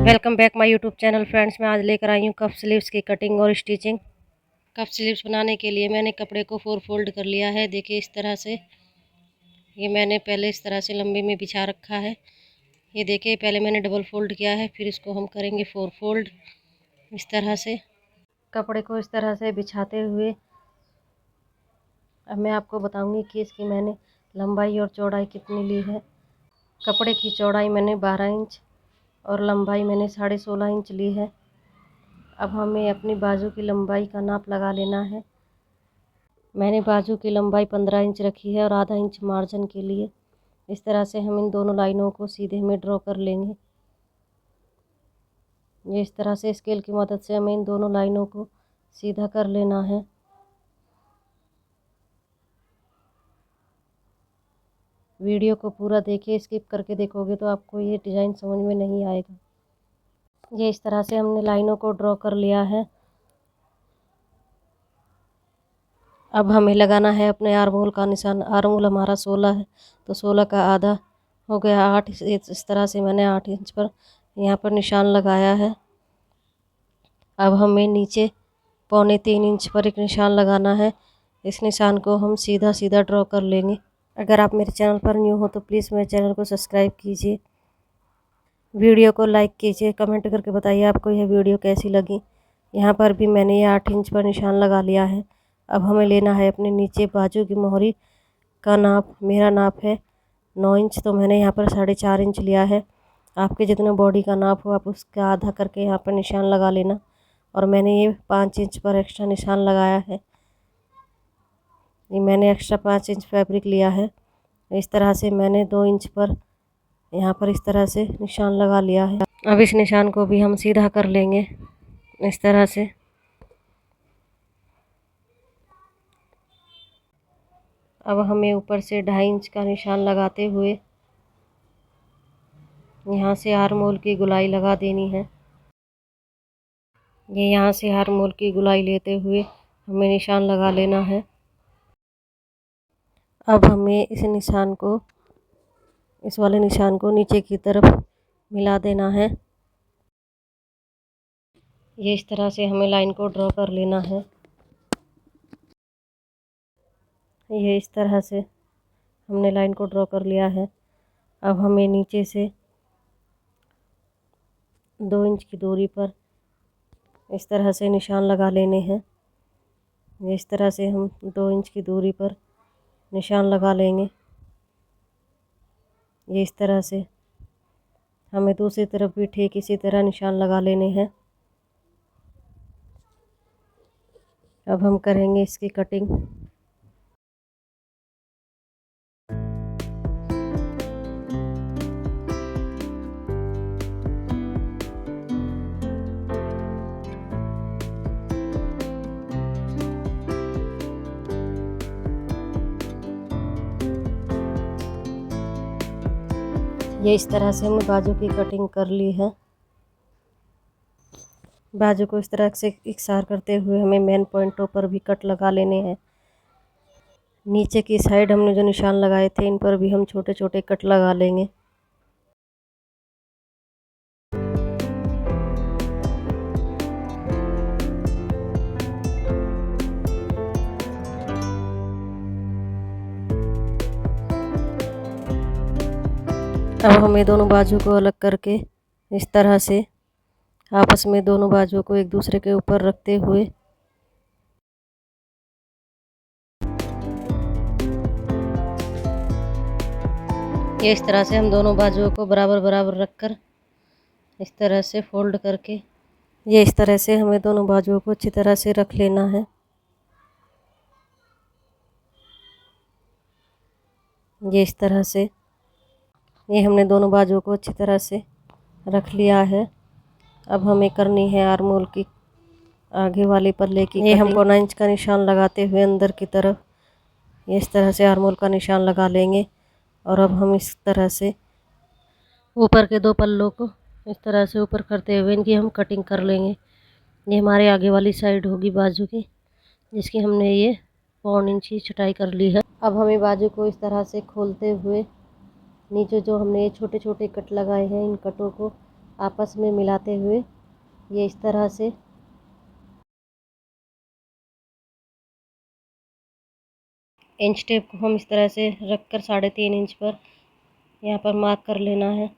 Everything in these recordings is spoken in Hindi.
Welcome back my YouTube channel friends. मैं आज लेकर आई हूँ कफ स्लीव्स की कटिंग और स्टिचिंग। कफ स्लीव्स बनाने के लिए मैंने कपड़े को 4 फोल्ड कर लिया है। देखिए इस तरह से ये मैंने पहले इस तरह से लंबे में बिछा रखा है। ये देखिए पहले मैंने डबल फोल्ड किया है, फिर इसको हम करेंगे 4 फोल्ड। इस तरह से कपड़े को इस तरह से बिछाते हुए अब मैं आपको बताऊंगी कि इसकी मैंने लंबाई और चौड़ाई कितनी ली है। कपड़े की चौड़ाई मैंने 12 इंच और लंबाई मैंने 16.5 इंच ली है। अब हमें अपनी बाजू की लंबाई का नाप लगा लेना है। मैंने बाजू की लंबाई 15 इंच रखी है और आधा इंच मार्जिन के लिए। इस तरह से हम इन दोनों लाइनों को सीधे में ड्रॉ कर लेंगे। ये इस तरह से स्केल की मदद से हमें इन दोनों लाइनों को सीधा कर लेना है। वीडियो को पूरा देखिए, स्किप करके देखोगे तो आपको ये डिज़ाइन समझ में नहीं आएगा। ये इस तरह से हमने लाइनों को ड्रॉ कर लिया है। अब हमें लगाना है अपने आर्महोल का निशान। आर्महोल हमारा 16 है तो 16 का आधा हो गया 8। इस तरह से मैंने 8 इंच पर यहाँ पर निशान लगाया है। अब हमें नीचे 3.25 इंच पर एक निशान लगाना है। इस निशान को हम सीधा सीधा ड्रॉ कर लेंगे। अगर आप मेरे चैनल पर न्यू हो तो प्लीज़ मेरे चैनल को सब्सक्राइब कीजिए, वीडियो को लाइक कीजिए, कमेंट करके बताइए आपको यह वीडियो कैसी लगी। यहाँ पर भी मैंने ये 8 इंच पर निशान लगा लिया है। अब हमें लेना है अपने नीचे बाजू की मोहरी का नाप। मेरा नाप है 9 इंच, तो मैंने यहाँ पर 4.5 इंच लिया है। आपके जितना बॉडी का नाप हो आप उसका आधा करके यहाँ पर निशान लगा लेना। और मैंने ये 5 इंच पर एक्स्ट्रा निशान लगाया है। ये मैंने एक्स्ट्रा 5 इंच फैब्रिक लिया है। इस तरह से मैंने 2 इंच पर यहाँ पर इस तरह से निशान लगा लिया है। अब इस निशान को भी हम सीधा कर लेंगे इस तरह से। अब हमें ऊपर से 2.5 इंच का निशान लगाते हुए यहाँ से आर्महोल की गोलाई लगा देनी है। ये यहाँ से आर्महोल की गोलाई लेते हुए हमें निशान लगा लेना है। अब हमें इस वाले निशान को नीचे की तरफ मिला देना है। ये इस तरह से हमें लाइन को ड्रॉ कर लेना है। ये इस तरह से हमने लाइन को ड्रॉ कर लिया है। अब हमें नीचे से 2 इंच की दूरी पर इस तरह से निशान लगा लेने हैं। इस तरह से हम 2 इंच की दूरी पर निशान लगा लेंगे। ये इस तरह से हमें दूसरी तरफ भी ठीक इसी तरह निशान लगा लेने हैं। अब हम करेंगे इसकी कटिंग। ये इस तरह से हमने बाजू की कटिंग कर ली है। बाजू को इस तरह से इकसार करते हुए हमें मेन पॉइंटों पर भी कट लगा लेने हैं। नीचे की साइड हमने जो निशान लगाए थे इन पर भी हम छोटे छोटे कट लगा लेंगे। अब हमें दोनों बाजू को अलग करके इस तरह से आपस में दोनों बाजुओं को एक दूसरे के ऊपर रखते हुए ये इस तरह से हम दोनों बाजुओं को बराबर बराबर रखकर इस तरह से फोल्ड करके ये इस तरह से हमें दोनों बाजुओं को अच्छी तरह से रख लेना है। ये इस तरह से ये हमने दोनों बाजुओं को अच्छी तरह से रख लिया है। अब हमें करनी है आर्महोल की आगे वाले पल्ले की। ये हम 9 इंच का निशान लगाते हुए अंदर की तरफ ये इस तरह से आर्महोल का निशान लगा लेंगे। और अब हम इस तरह से ऊपर के 2 पल्लों को इस तरह से ऊपर करते हुए इनकी हम कटिंग कर लेंगे। ये हमारे आगे वाली साइड होगी बाजू की, जिसकी हमने ये 1.25 इंच की छटाई कर ली है। अब हमें बाजू को इस तरह से खोलते हुए नीचे जो हमने ये छोटे छोटे कट लगाए हैं इन कटों को आपस में मिलाते हुए ये इस तरह से इंच टेप को हम इस तरह से रखकर 3.5 इंच पर यहाँ पर मार्क कर लेना है।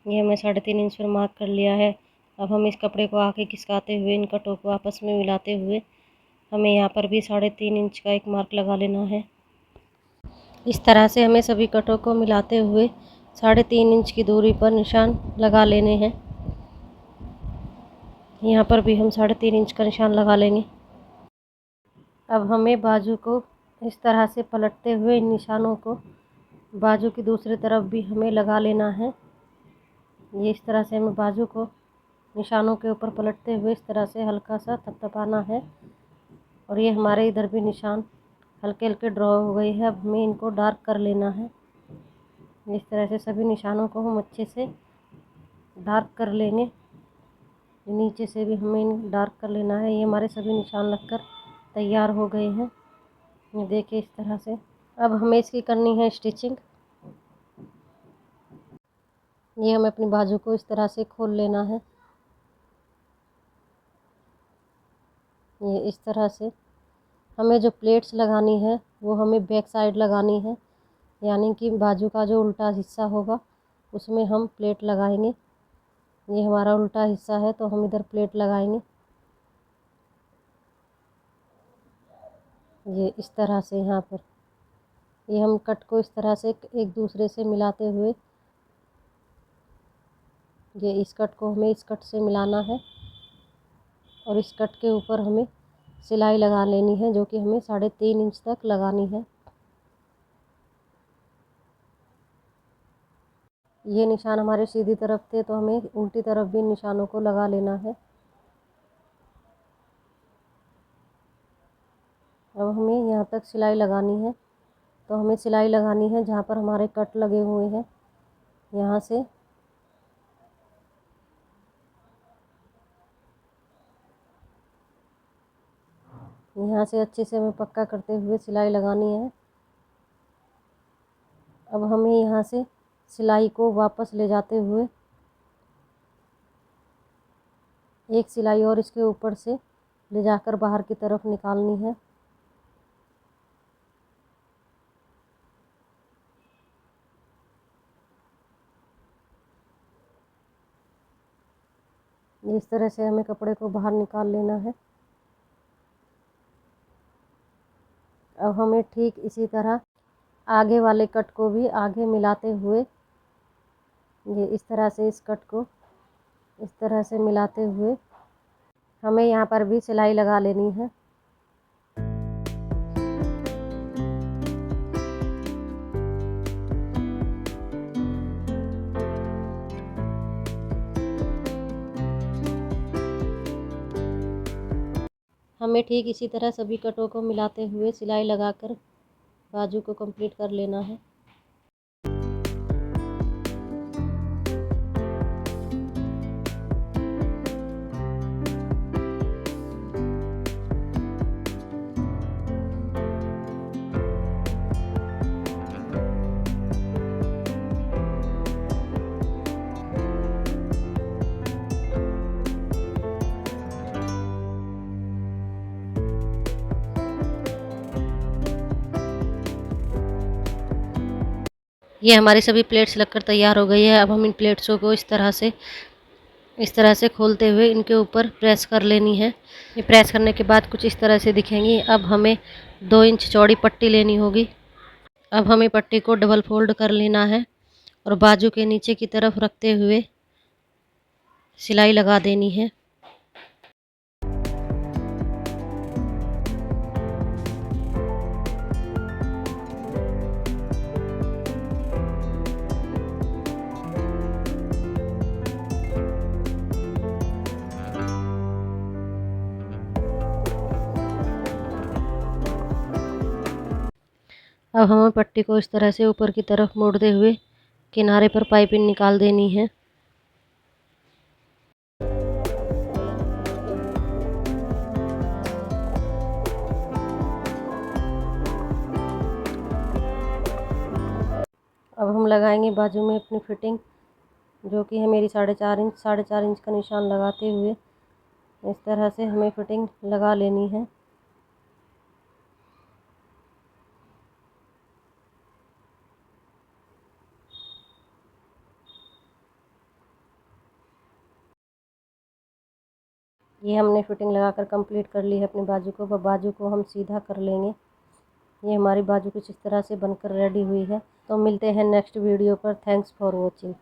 ये हमने 3.5 इंच पर मार्क कर लिया है। अब हम इस कपड़े को आगे खिसकाते हुए इन कटों को आपस में मिलाते हुए हमें यहाँ पर भी 3.5 इंच का एक मार्क लगा लेना है। इस तरह से हमें सभी कटों को मिलाते हुए 3.5 इंच की दूरी पर निशान लगा लेने हैं। यहाँ पर भी हम 3.5 इंच का निशान लगा लेंगे। अब हमें बाजू को इस तरह से पलटते हुए इन निशानों को बाजू की दूसरी तरफ भी हमें लगा लेना है। ये इस तरह से हमें बाजू को निशानों के ऊपर पलटते हुए इस तरह से हल्का सा थपथपाना है। और ये हमारे इधर भी निशान हल्के हल्के ड्रॉ हो गए हैं। अब हमें इनको डार्क कर लेना है। इस तरह से सभी निशानों को हम अच्छे से डार्क कर लेंगे। नीचे से भी हमें डार्क कर लेना है। ये हमारे सभी निशान लगकर तैयार हो गए हैं। ये देखिए इस तरह से। अब हमें इसकी करनी है स्टिचिंग। ये हमें अपनी बाजू को इस तरह से खोल लेना है। ये इस तरह से हमें जो प्लेट्स लगानी है वो हमें बैक साइड लगानी है, यानी कि बाजू का जो उल्टा हिस्सा होगा उसमें हम प्लेट लगाएंगे। ये हमारा उल्टा हिस्सा है तो हम इधर प्लेट लगाएंगे। ये इस तरह से यहाँ पर ये हम कट को इस तरह से एक दूसरे से मिलाते हुए ये इस कट को हमें इस कट से मिलाना है और इस कट के ऊपर हमें सिलाई लगा लेनी है, जो कि हमें 3.5 इंच तक लगानी है। ये निशान हमारे सीधी तरफ थे तो हमें उल्टी तरफ भी निशानों को लगा लेना है। अब हमें यहाँ तक सिलाई लगानी है, तो हमें सिलाई लगानी है जहाँ पर हमारे कट लगे हुए हैं। यहाँ से अच्छे से हमें पक्का करते हुए सिलाई लगानी है। अब हमें यहाँ से सिलाई को वापस ले जाते हुए एक सिलाई और इसके ऊपर से ले जाकर बाहर की तरफ निकालनी है। इस तरह से हमें कपड़े को बाहर निकाल लेना है। अब हमें ठीक इसी तरह आगे वाले कट को भी आगे मिलाते हुए ये इस तरह से इस कट को इस तरह से मिलाते हुए हमें यहाँ पर भी सिलाई लगा लेनी है। हमें ठीक इसी तरह सभी कटों को मिलाते हुए सिलाई लगाकर बाजू को कंप्लीट कर लेना है। ये हमारी सभी प्लेट्स लगकर तैयार हो गई है। अब हम इन प्लेट्सों को इस तरह से खोलते हुए इनके ऊपर प्रेस कर लेनी है। ये प्रेस करने के बाद कुछ इस तरह से दिखेंगी। अब हमें 2 इंच चौड़ी पट्टी लेनी होगी। अब हमें पट्टी को डबल फोल्ड कर लेना है और बाजू के नीचे की तरफ रखते हुए सिलाई लगा देनी है। अब हमें पट्टी को इस तरह से ऊपर की तरफ मोड़ते हुए किनारे पर पाइपिंग निकाल देनी है। अब हम हम लगाएंगे बाजू में अपनी फिटिंग, जो कि है मेरी 4.5 इंच का निशान लगाते हुए इस तरह से हमें फिटिंग लगा लेनी है। ये हमने फिटिंग लगाकर कंप्लीट कर ली है अपनी बाजू को। अब बाजू को हम सीधा कर लेंगे। ये हमारी बाजू कुछ इस तरह से बनकर रेडी हुई है। तो मिलते हैं नेक्स्ट वीडियो पर। Thanks for watching.